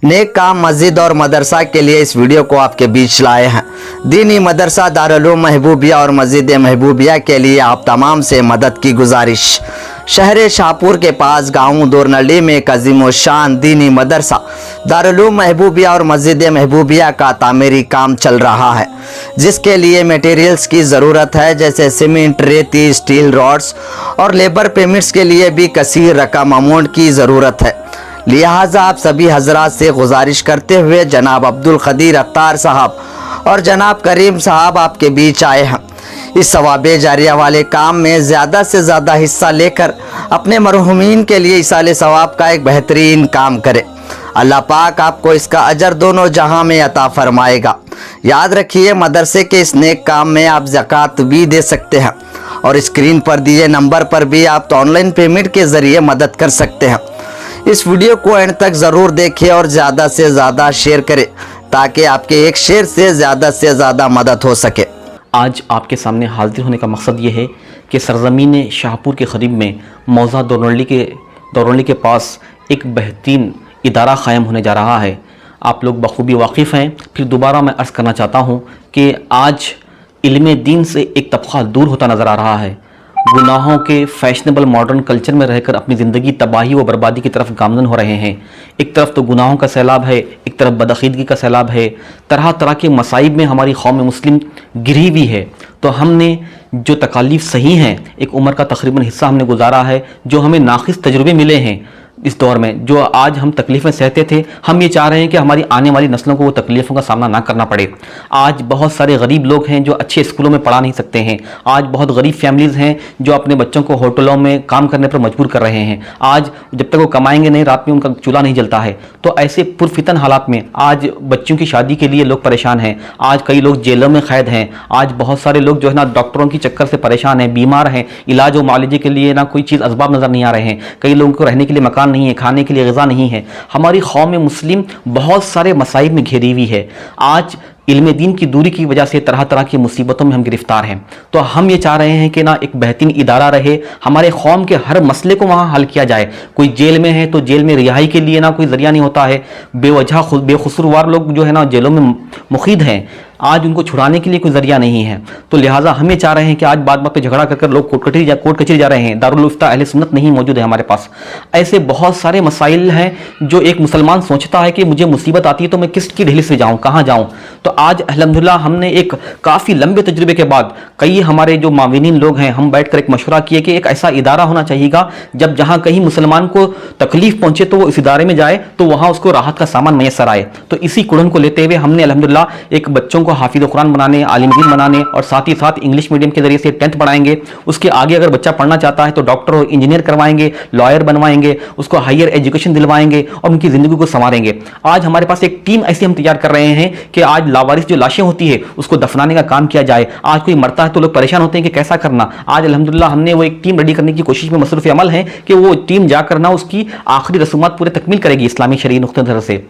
नेक काम मस्जिद और मदरसा के लिए इस वीडियो को आपके बीच लाए हैं। दीनी मदरसा दारुल-उलूम महबूबिया और मस्जिद महबूबिया के लिए आप तमाम से मदद की गुजारिश। शहर शाहपुर के पास गांव दोरनली में एक अजीम शान दीनी मदरसा दारुल-उलूम महबूबिया और मस्जिद महबूबिया का तामीरी काम चल रहा है, जिसके लिए मटेरियल्स की ज़रूरत है, जैसे सीमेंट, रेती, स्टील रॉड्स और लेबर पेमेंट्स के लिए भी कसीर रकम अमाउंट की ज़रूरत है। लिहाजा आप सभी हजरात से गुजारिश करते हुए जनाब अब्दुल क़दीर अत्तार साहब और जनाब करीम साहब आपके बीच आए हैं। इस सवाबे जारिया वाले काम में ज़्यादा से ज़्यादा हिस्सा लेकर अपने मरहूमीन के लिए इसाले सवाब का एक बेहतरीन काम करें। अल्लाह पाक आपको इसका अजर दोनों जहां में अता फरमाएगा। याद रखिए, मदरसे के इस नेक काम में आप ज़कात भी दे सकते हैं और स्क्रीन पर दिए नंबर पर भी आप ऑनलाइन पेमेंट के ज़रिए मदद कर सकते हैं। इस वीडियो को एंड तक ज़रूर देखें और ज़्यादा से ज़्यादा शेयर करें, ताकि आपके एक शेयर से ज़्यादा मदद हो सके। आज आपके सामने हाजिर होने का मकसद ये है कि सरज़मीन शाहपुर के करीब में मौज़ा दौरनली के पास एक बेहतरीन इदारा क़ायम होने जा रहा है। आप लोग बखूबी वाकिफ़ हैं। फिर दोबारा मैं अर्ज़ करना चाहता हूँ कि आज इल्म दीन से एक तबक़ा दूर होता नज़र आ रहा है। गुनाहों के फैशनेबल मॉडर्न कल्चर में रहकर अपनी ज़िंदगी तबाही व बर्बादी की तरफ गामज़न हो रहे हैं। एक तरफ तो गुनाहों का सैलाब है, एक तरफ बदअक़ीदगी का सैलाब है। तरह तरह के मसाइब में हमारी कौम मुस्लिम घिरी हुई है। तो हमने जो तकालीफ सही हैं, एक उम्र का तकरीबन हिस्सा हमने गुजारा है, जो हमें नाक़िस तजुर्बे मिले हैं इस दौर में, जो आज हम तकलीफ़ें सहते थे, हम ये चाह रहे हैं कि हमारी आने वाली नस्लों को वो तकलीफ़ों का सामना ना करना पड़े। आज बहुत सारे गरीब लोग हैं जो अच्छे स्कूलों में पढ़ा नहीं सकते हैं। आज बहुत गरीब फैमिलीज़ हैं जो अपने बच्चों को होटलों में काम करने पर मजबूर कर रहे हैं। आज जब तक वो कमाएंगे नहीं, रात में उनका चूल्हा नहीं जलता है। तो ऐसे पुरफितन हालात में आज बच्चों की शादी के लिए लोग परेशान हैं। आज कई लोग जेलों में कैद हैं। आज बहुत सारे लोग जो है ना डॉक्टरों की चक्कर से परेशान हैं, बीमार हैं। इलाज व मुआलजे के लिए ना कोई चीज़ असबाब नज़र नहीं आ रहे हैं। कई लोगों को रहने के लिए मकान नहीं है, खाने के लिए ग़िज़ा नहीं है। हमारी कौम मुस्लिम बहुत सारे मसाइब में घिरी हुई है। आज इल्म दीन की दूरी की वजह से तरह तरह की मुसीबतों में हम गिरफ्तार हैं। तो हम ये चाह रहे हैं कि ना एक बेहतरीन इदारा रहे, हमारे कौम के हर मसले को वहाँ हल किया जाए। कोई जेल में है तो जेल में रिहाई के लिए ना कोई ज़रिया नहीं होता है। बेवजह बेकसूरवार लोग जो है ना जेलों में मुक़ीद हैं, आज उनको छुड़ाने के लिए कोई ज़रिया नहीं है। तो लिहाजा हम ये चाह रहे हैं कि आज बात पे झगड़ा कर लोग कोर्ट कचहरी जा रहे हैं। दारुल इफ्ता अहले सुन्नत नहीं मौजूद है हमारे पास। ऐसे बहुत सारे मसाइल हैं जो एक मुसलमान सोचता है कि मुझे मुसीबत आती है तो मैं किसकी ढिली से जाऊँ, कहाँ जाऊँ। तो आज अल्हम्दुलिल्लाह हमने एक काफ़ी लंबे तजुर्बे के बाद कई हमारे जो माविनीन लोग हैं, हम बैठकर एक मशवरा किए कि एक ऐसा इदारा होना चाहिएगा जब जहाँ कहीं मुसलमान को तकलीफ पहुँचे तो वो इस इदारे में जाए तो वहाँ उसको राहत का सामान मैसर आए। तो इसी कुड़न को लेते हुए हमने अल्हम्दुलिल्लाह एक बच्चों को हाफिज़ कुरान बनाने, आलिम दीन बनाने और साथ ही साथ इंग्लिश मीडियम के जरिए से 10th पढ़ाएंगे। उसके आगे अगर बच्चा पढ़ना चाहता है तो डॉक्टर और इंजीनियर करवाएंगे, लॉयर बनवाएंगे, उसको हायर एजुकेशन दिलवाएंगे और उनकी ज़िंदगी को संवारेंगे। आज हमारे पास एक टीम ऐसी हम तैयार कर रहे हैं कि आज लावारिस जो लाशें होती है उसको दफनाने का काम किया जाए। आज कोई मरता है तो लोग परेशान होते हैं कि कैसा करना। आज अल्हम्दुलिल्लाह हमने वो एक टीम रेडी करने की कोशिश में मसरूफ़ अमल है कि वो टीम जाकर ना उसकी आखिरी रसूमात पूरे तकमील करेगी इस्लामी शरई नुक्ते नज़र से।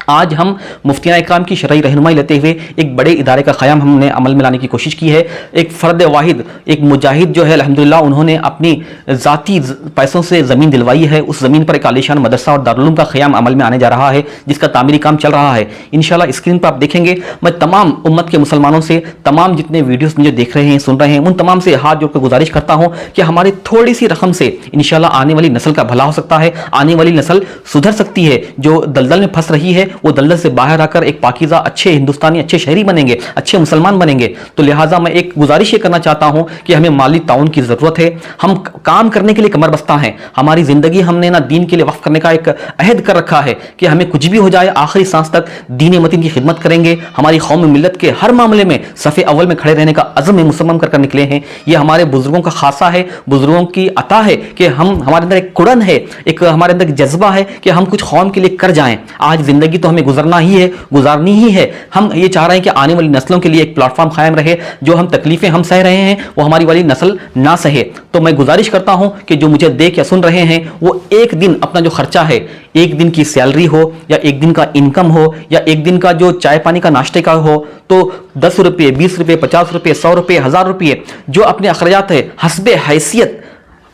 आज हम मुफ्तियान इकराम की शरई रहनुमाई लेते हुए एक बड़े इदारे का क़याम हमने अमल में लाने की कोशिश की है। एक फ़र्द वाहिद, एक मुजाहिद जो है अल्हम्दुलिल्लाह उन्होंने अपनी ज़ाती पैसों से ज़मीन दिलवाई है। उस ज़मीन पर एक आलीशान मदरसा और दारुल उलूम का क़याम अमल में आने जा रहा है, जिसका तामीरी काम चल रहा है। इंशाअल्लाह स्क्रीन पर आप देखेंगे। मैं तमाम उम्मत के मुसलमानों से, तमाम जितने वीडियोस मुझे देख रहे हैं, सुन रहे हैं, उन तमाम से हाथ जोड़कर गुजारिश करता हूँ कि हमारी थोड़ी सी रकम से इंशाअल्लाह आने वाली नस्ल का भला हो सकता है, आने वाली नस्ल सुधर सकती है। जो दलदल में फंस रही है वो दलदल से बाहर आकर एक पाकीज़ा अच्छे हिंदुस्तानी, अच्छे शहरी बनेंगे, अच्छे मुसलमान बनेंगे। तो लिहाजा मैं एक गुजारिश ये करना चाहता हूं कि हमें माली ताउन की ज़रूरत है। हम काम करने के लिए कमर बस्ता हैं। हमारी ज़िंदगी हमने ना दीन के लिए वक्फ करने का एक अहद कर रखा है कि हमें कुछ भी हो जाए आखिरी सांस तक दीन मतीन की खिदमत करेंगे। हमारी कौम मिल्लत के हर मामले में सफ़े अव्वल में खड़े रहने का अज़्म मुसम्मम कर निकले हैं। ये हमारे बुजुर्गों का खासा है, बुजुर्गों की अता है कि हमारे अंदर एक कुड़न है, एक हमारे अंदर जज्बा है कि हम कुछ कौम के लिए कर जाएं। आज ज़िंदगी तो हमें गुजारनी ही है। हम ये चाह रहे हैं कि आने वाली नस्लों के लिए एक प्लेटफॉर्म कायम रहे। जो हम तकलीफें हम सह रहे हैं वो हमारी वाली नस्ल ना सहे। तो मैं गुजारिश करता हूं कि जो मुझे देख या सुन रहे हैं वो एक दिन अपना जो खर्चा है, एक दिन की सैलरी हो या एक दिन का इनकम हो या एक दिन का जो चाय पानी का नाश्ते का हो, तो 10 रुपये, 20 रुपये, 50 रुपये, 100 रुपये, 1000 रुपये जो अपने अखराजात है हस्बे हैसियत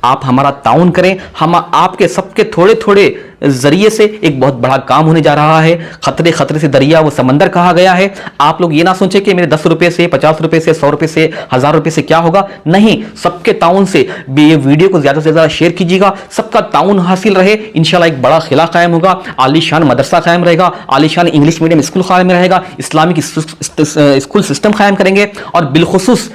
आप हमारा ताउन करें। हम आपके सबके थोड़े थोड़े ذریعے سے ایک بہت بڑا کام ہونے جا رہا ہے. خطرے خطرے سے دریا وہ سمندر کہا گیا ہے. آپ لوگ یہ نہ سوچیں کہ میرے 10 روپے سے 50 روپے سے 100 روپے سے 1000 روپے سے کیا ہوگا. نہیں, سب کے تعاون سے یہ ویڈیو کو زیادہ سے زیادہ شیئر کیجیے گا. سب کا تعاون حاصل رہے, انشاءاللہ ایک بڑا خلا قائم ہوگا, عالی شان مدرسہ قائم رہے گا, عالی شان انگلش میڈیم اسکول قائم رہے گا, اسلامک اسکول سسٹم قائم کریں گے. اور بالخصوص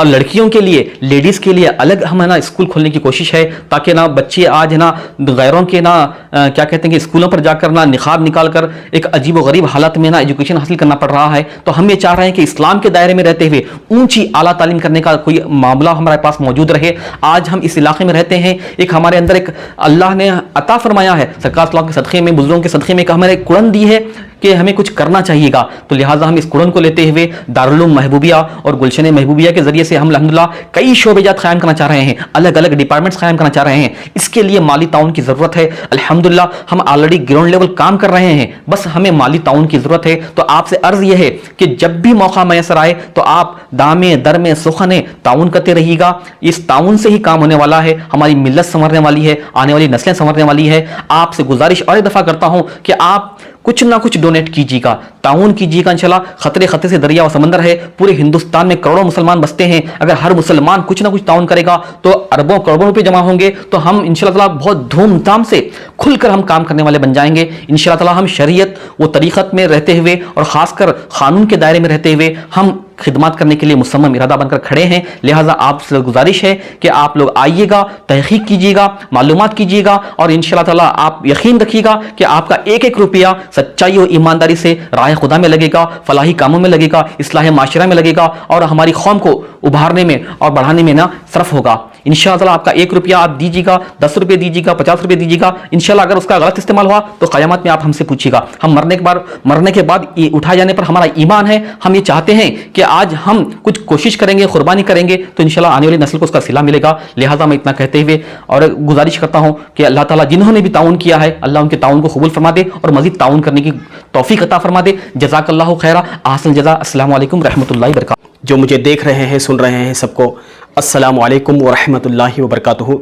لڑکیوں کے لیے, لیڈیز کے لیے الگ ہم ہے نا اسکول کھولنے کی کوشش ہے, تاکہ نا بچے آج ہے نا غیروں کے نا کیا کہتے ہیں کہ اسکولوں پر جا کر نا نقاب نکال کر ایک عجیب و غریب حالت میں نا ایجوکیشن حاصل کرنا پڑ رہا ہے. تو ہم یہ چاہ رہے ہیں کہ اسلام کے دائرے میں رہتے ہوئے اونچی اعلیٰ تعلیم کرنے کا کوئی معاملہ ہمارے پاس موجود رہے. آج ہم اس علاقے میں رہتے ہیں, ایک ہمارے اندر ایک اللہ نے عطا فرمایا ہے, سرکار صلی اللہ کے صدقے میں, بزرگوں کے صدقے میں, ایک ہمیں ایک کڑن دی ہے کہ ہمیں کچھ کرنا چاہیے گا. تو لہٰذا ہم اس کڑن کو لیتے ہوئے دارالعلوم محبوبیہ اور گلشن محبوبیہ کے ذریعے سے ہم الحمدللہ کئی شعبے جات قائم کرنا چاہ رہے ہیں, الگ الگ ڈپارٹمنٹس قائم کرنا چاہ رہے ہیں. اس کے لیے مالی تعاون کی ضرورت ہے. الحمدللہ ہم آلریڈی گراؤنڈ لیول کام کر رہے ہیں, بس ہمیں مالی تعاون کی ضرورت ہے. تو آپ سے عرض یہ ہے کہ جب بھی موقع میسر آئے تو آپ دامے درمے سخنے تعاون کرتے رہیے گا. اس تعاون سے ہی کام ہونے والا ہے, ہماری ملت سنورنے والی ہے, آنے والی نسلیں سنورنے والی ہے. آپ سے گزارش اور ایک دفعہ کرتا ہوں کہ آپ کچھ نہ کچھ ڈونیٹ کیجیے گا, تعاون کیجیے گا. انشاءاللہ خطرے خطرے سے دریا و سمندر ہے, پورے ہندوستان میں کروڑوں مسلمان بستے ہیں. اگر ہر مسلمان کچھ نہ کچھ تعاون کرے گا تو اربوں کروڑوں روپے جمع ہوں گے. تو ہم انشاءاللہ تعالیٰ بہت دھوم دھام سے کھل کر ہم کام کرنے والے بن جائیں گے. انشاءاللہ تعالیٰ ہم شریعت و طریقت میں رہتے ہوئے اور خاص کر قانون کے دائرے میں رہتے ہوئے ہم خدمات کرنے کے لیے مصمم ارادہ بن کر کھڑے ہیں. لہٰذا آپ سے گزارش ہے کہ آپ لوگ آئیے گا, تحقیق کیجیے گا, معلومات کیجیے گا, اور انشاءاللہ تعالیٰ آپ یقین رکھیے گا کہ آپ کا ایک ایک روپیہ سچائی اور ایمانداری سے راہ خدا میں لگے گا, فلاحی کاموں میں لگے گا, اصلاح معاشرہ میں لگے گا, اور ہماری قوم کو ابھارنے میں اور بڑھانے میں نہ صرف ہوگا. انشاءاللہ تعالیٰ آپ کا ایک روپیہ آپ دیجیے گا, 10 روپے دیجیے گا, 50 روپے دیجیے گا. انشاءاللہ اگر اس کا غلط استعمال ہوا تو قیامت میں آپ ہم سے پوچھیے گا. ہم مرنے کے بعد اٹھائے جانے پر ہمارا ایمان ہے. ہم یہ چاہتے ہیں کہ آج ہم کچھ کوشش کریں گے, قربانی کریں گے, تو انشاءاللہ آنے والی نسل کو اس کا صلہ ملے گا. لہٰذا میں اتنا کہتے ہوئے اور گزارش کرتا ہوں کہ اللہ تعالیٰ جنہوں نے بھی تعاون کیا ہے, اللہ ان کے تعاون کو قبول فرما دے اور مزید تعاون کرنے کی توفیق عطا فرما دے. جزاک اللہ خیرہ, احسن جزا. السلام علیکم رحمۃ اللہ وبرکاتہ. جو مجھے دیکھ رہے ہیں, سن رہے ہیں, سب کو السلام علیکم ورحمۃ اللہ وبرکاتہ.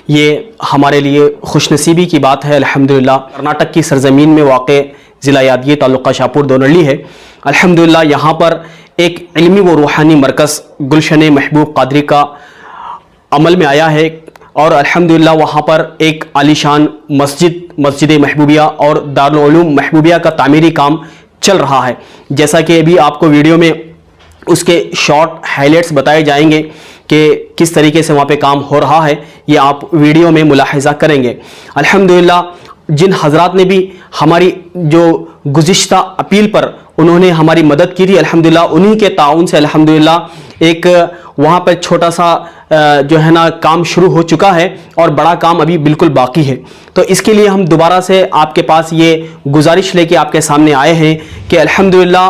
یہ ہمارے لیے خوش نصیبی کی بات ہے الحمدللہ. کرناٹک کی سرزمین میں واقع ضلع یادگیر تعلقہ شاہپور دونلی ہے. الحمدللہ یہاں پر ایک علمی و روحانی مرکز گلشن محبوب قادری کا عمل میں آیا ہے, اور الحمدللہ وہاں پر ایک عالی شان مسجد محبوبیہ اور دارالعلوم محبوبیہ کا تعمیری کام چل رہا ہے. جیسا کہ ابھی آپ کو ویڈیو میں اس کے شارٹ ہائی لائٹس بتائے جائیں گے کہ کس طریقے سے وہاں پہ کام ہو رہا ہے, یہ آپ ویڈیو میں ملاحظہ کریں گے. الحمدللہ جن حضرات نے بھی ہماری جو گزشتہ اپیل پر انہوں نے ہماری مدد کی تھی, الحمدللہ انہی کے تعاون سے الحمدللہ ایک وہاں پر چھوٹا سا جو ہے نا کام شروع ہو چکا ہے, اور بڑا کام ابھی بالکل باقی ہے. تو اس کے لیے ہم دوبارہ سے آپ کے پاس یہ گزارش لے کے آپ کے سامنے آئے ہیں کہ الحمدللہ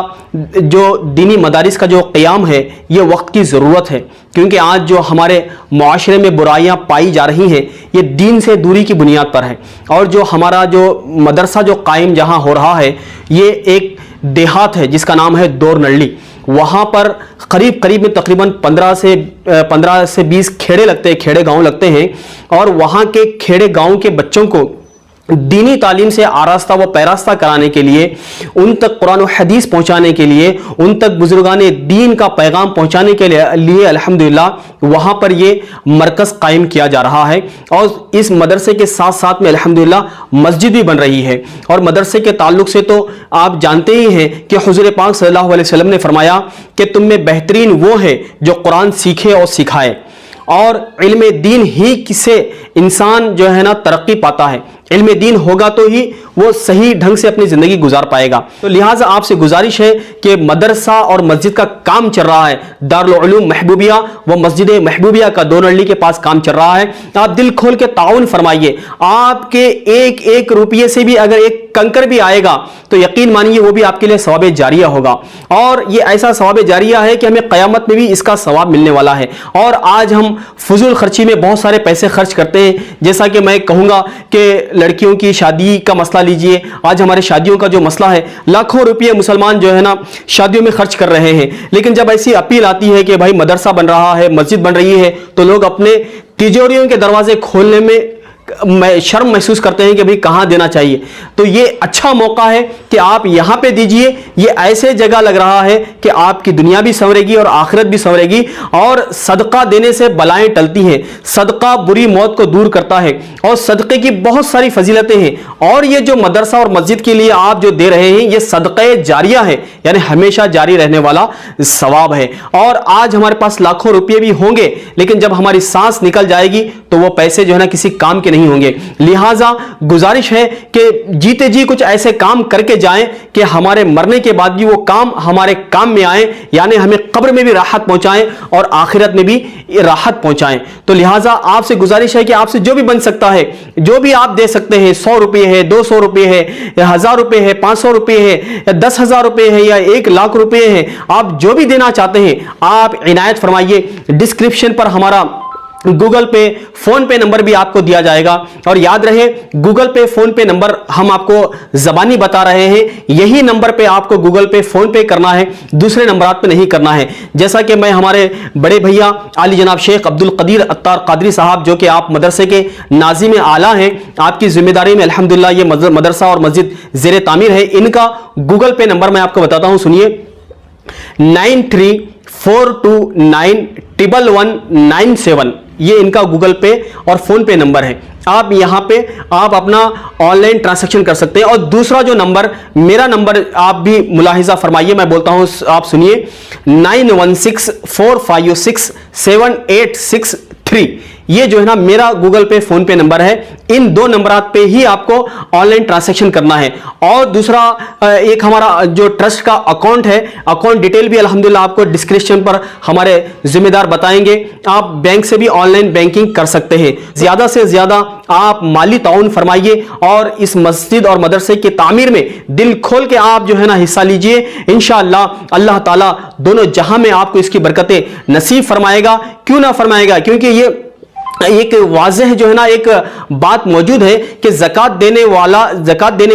جو دینی مدارس کا جو قیام ہے یہ وقت کی ضرورت ہے, کیونکہ آج جو ہمارے معاشرے میں برائیاں پائی جا رہی ہیں یہ دین سے دوری کی بنیاد پر ہے. اور جو ہمارا جو مدرسہ جو قائم جہاں ہو رہا ہے یہ ایک دیہات ہے جس کا نام ہے دور نلی. وہاں پر قریب میں تقریباً 15 سے 20 کھیڑے لگتے ہیں, کھیڑے گاؤں لگتے ہیں, اور وہاں کے کھیڑے گاؤں کے بچوں کو دینی تعلیم سے آراستہ و پیراستہ کرانے کے لیے, ان تک قرآن و حدیث پہنچانے کے لیے, ان تک بزرگان دین کا پیغام پہنچانے کے لیے الحمدللہ وہاں پر یہ مرکز قائم کیا جا رہا ہے. اور اس مدرسے کے ساتھ ساتھ میں الحمدللہ مسجد بھی بن رہی ہے. اور مدرسے کے تعلق سے تو آپ جانتے ہی ہیں کہ حضور پاک صلی اللہ علیہ وسلم نے فرمایا کہ تم میں بہترین وہ ہے جو قرآن سیکھے اور سکھائے, اور علم دین ہی سے انسان جو ہے نا ترقی پاتا ہے. علم دین ہوگا تو ہی وہ صحیح ڈھنگ سے اپنی زندگی گزار پائے گا. تو لہٰذا آپ سے گزارش ہے کہ مدرسہ اور مسجد کا کام چل رہا ہے, دارالعلوم محبوبیہ و مسجد محبوبیہ کا دونلی کے پاس کام چل رہا ہے. آپ دل کھول کے تعاون فرمائیے. آپ کے ایک ایک روپیے سے بھی اگر ایک کنکر بھی آئے گا تو یقین مانیے وہ بھی آپ کے لیے ثواب جاریہ ہوگا, اور یہ ایسا ثواب جاریہ ہے کہ ہمیں قیامت میں بھی اس کا ثواب ملنے والا ہے. اور آج ہم فضول خرچی میں بہت سارے پیسے خرچ کرتے ہیں, جیسا کہ میں کہوں گا کہ لڑکیوں کی شادی کا مسئلہ لیجئے. آج ہمارے شادیوں کا جو مسئلہ ہے, لاکھوں روپے مسلمان جو ہے نا شادیوں میں خرچ کر رہے ہیں, لیکن جب ایسی اپیل آتی ہے کہ بھائی مدرسہ بن رہا ہے, مسجد بن رہی ہے, تو لوگ اپنے تجوریوں کے دروازے کھولنے میں शर्म महसूस करते हैं कि भाई कहाँ देना चाहिए, तो ये अच्छा मौका है कि आप यहाँ पे दीजिए। ये ऐसे जगह लग रहा है कि आपकी दुनिया भी संवरेगी और आखिरत भी संवरेगी। और सदका देने से बलाएं टलती हैं, सदका बुरी मौत को दूर करता है और सदक़े की बहुत सारी फजीलतें हैं। और ये जो मदरसा और मस्जिद के लिए आप जो दे रहे हैं ये सदक़े जारिया है, यानी हमेशा जारी रहने वाला सवाब है। और आज हमारे पास लाखों रुपये भी होंगे, लेकिन जब हमारी सांस निकल जाएगी तो वो पैसे जो है ना किसी काम के नहीं होंगे। लिहाजा गुजारिश है कि जीते जी कुछ ऐसे काम करके जाएं कि हमारे मरने के बाद भी वो काम हमारे काम में आए, यानी हमें कब्र में भी राहत पहुंचाएं और आखिरत में भी राहत पहुंचाएं। तो लिहाजा आपसे गुजारिश है कि आपसे जो भी बन सकता है, जो भी आप दे सकते हैं, 100 रुपये है, 200 रुपये है, 1000 रुपये है, 500 रुपये है, या 10,000 रुपये है, या 1 लाख रुपये है, आप जो भी देना चाहते हैं आप इनायत फरमाइए। डिस्क्रिप्शन पर हमारा गूगल पे, फोन पे नंबर भी आपको दिया जाएगा। और याद रहे गूगल पे, फोन पे नंबर हम आपको जबानी बता रहे हैं, यही नंबर पे आपको गूगल पे, फोन पे करना है, दूसरे नंबर पे नहीं करना है। जैसा कि मैं हमारे बड़े भैया आली जनाब शेख अब्दुल कदीर अत्तार कादरी साहब, जो कि आप मदरसे के नाज़िम आला हैं, आपकी जिम्मेदारी में अल्हम्दुलिल्लाह ये मदरसा और मस्जिद ज़ेर तामीर है। इनका गूगल पे नंबर मैं आपको बताता हूं, सुनिए, 9342911197, ये इनका गूगल पे और फोन पे नंबर है। आप यहां पे आप अपना ऑनलाइन ट्रांजैक्शन कर सकते हैं। और दूसरा जो नंबर, मेरा नंबर आप भी मुलाहिजा फरमाइए, मैं बोलता हूं, आप सुनिए, 9164567863, ये जो है ना मेरा गूगल पे, फोन पे नंबर है। इन दो नंबरात पे ही आपको ऑनलाइन ट्रांजैक्शन करना है। और दूसरा एक हमारा जो ट्रस्ट का अकाउंट है, अकाउंट डिटेल भी अल्हम्दुलिल्लाह आपको डिस्क्रिप्शन पर हमारे जिम्मेदार बताएंगे। आप बैंक से भी ऑनलाइन बैंकिंग कर सकते हैं। ज्यादा से ज्यादा आप माली ताउन फरमाइए और इस मस्जिद और मदरसे की तामीर में दिल खोल के आप जो है ना हिस्सा लीजिए। इंशाअल्लाह अल्लाह ताला दोनों जहां में आपको इसकी बरकतें नसीब फरमाएगा। क्यों ना फरमाएगा, क्योंकि ये एक वाज़ेह जो है ना एक बात मौजूद है कि ज़कात देने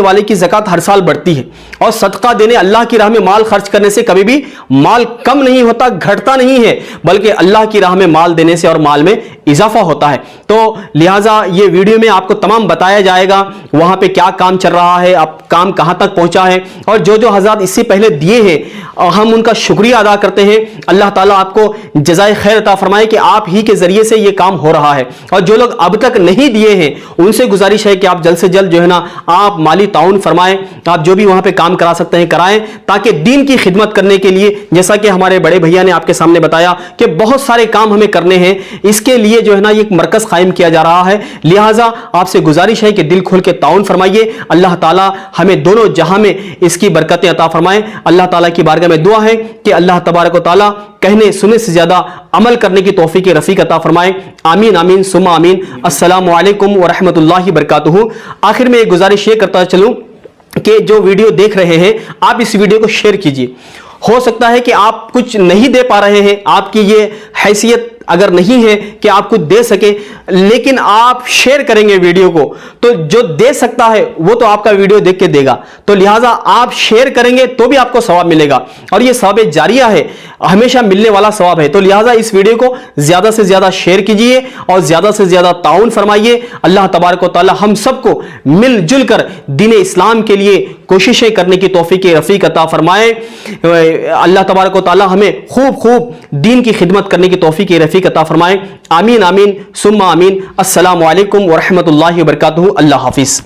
वाले की ज़कात हर साल बढ़ती है। और सदका देने, अल्लाह की राह में माल खर्च करने से कभी भी माल कम नहीं होता, घटता नहीं है, बल्कि अल्लाह की राह में माल देने से और माल में इजाफा होता है। तो लिहाजा ये वीडियो में आपको तमाम बताया जाएगा वहां पे क्या काम चल रहा है, अब काम कहां तक पहुंचा है। और जो जो हज़रात इससे पहले दिए हैं हम उनका शुक्रिया अदा करते हैं। अल्लाह ताला आपको जज़ाए खैर अता फरमाए कि आप ही के जरिए से ये काम हो रहा है। और जो लोग अब तक नहीं दिए हैं उनसे गुजारिश है कि आप जल्द से जल्द जो है ना आप माली ताउन फरमाएं, आप जो भी वहां पे काम करा सकते हैं कराएं, ताकि दीन की खिदमत करने के लिए, जैसा कि हमारे बड़े भैया ने आपके सामने बताया कि बहुत सारे काम हमें करने हैं, इसके लिए जो है ना एक मरकज कायम किया जा रहा है। लिहाजा आपसे गुजारिश है कि दिल खोल के ताउन फरमाइए। अल्लाह ताला हमें दोनों जहां में इसकी बरकतें अता फरमाएं। अल्लाह ताला की बारगाह में दुआ है कि अल्लाह तबारक व तआला कहने सुनने से ज्यादा अमल करने की तौफीक रफीक अता फरमाए। आमीन आमीन सुम्मा आमीन। अस्सलामु अलैकुम व रहमतुल्लाहि बरकातुहू। आखिर में एक गुजारिश ये करता चलूं कि जो वीडियो देख रहे हैं आप इस वीडियो को शेयर कीजिए। हो सकता है कि आप कुछ नहीं दे पा रहे हैं, आपकी ये हैसियत अगर नहीं है कि आप कुछ दे सके, लेकिन आप शेयर करेंगे वीडियो को, तो जो दे सकता है वो तो आपका वीडियो देख के देगा। तो लिहाजा आप शेयर करेंगे तो भी आपको सवाब मिलेगा, और ये सवाब जारिया है, हमेशा मिलने वाला सवाब है। तो लिहाजा इस वीडियो को ज्यादा से ज्यादा शेयर कीजिए और ज्यादा से ज्यादा ताउन फरमाइए। अल्लाह तबारक व तआला हम सबको मिलजुल कर दीन इस्लाम के लिए कोशिशें करने की तौफीक रफीक अता फरमाए। अल्लाह तबारक व तआला हमें खूब दीन की खिदमत करने की तौफीक रफीक अता फरमाए। आमीन आमीन सुम्मा आमीन। अस्सलामु अलैकुम व रहमतुल्लाहि व बरकातुहू। अल्लाह हाफिज।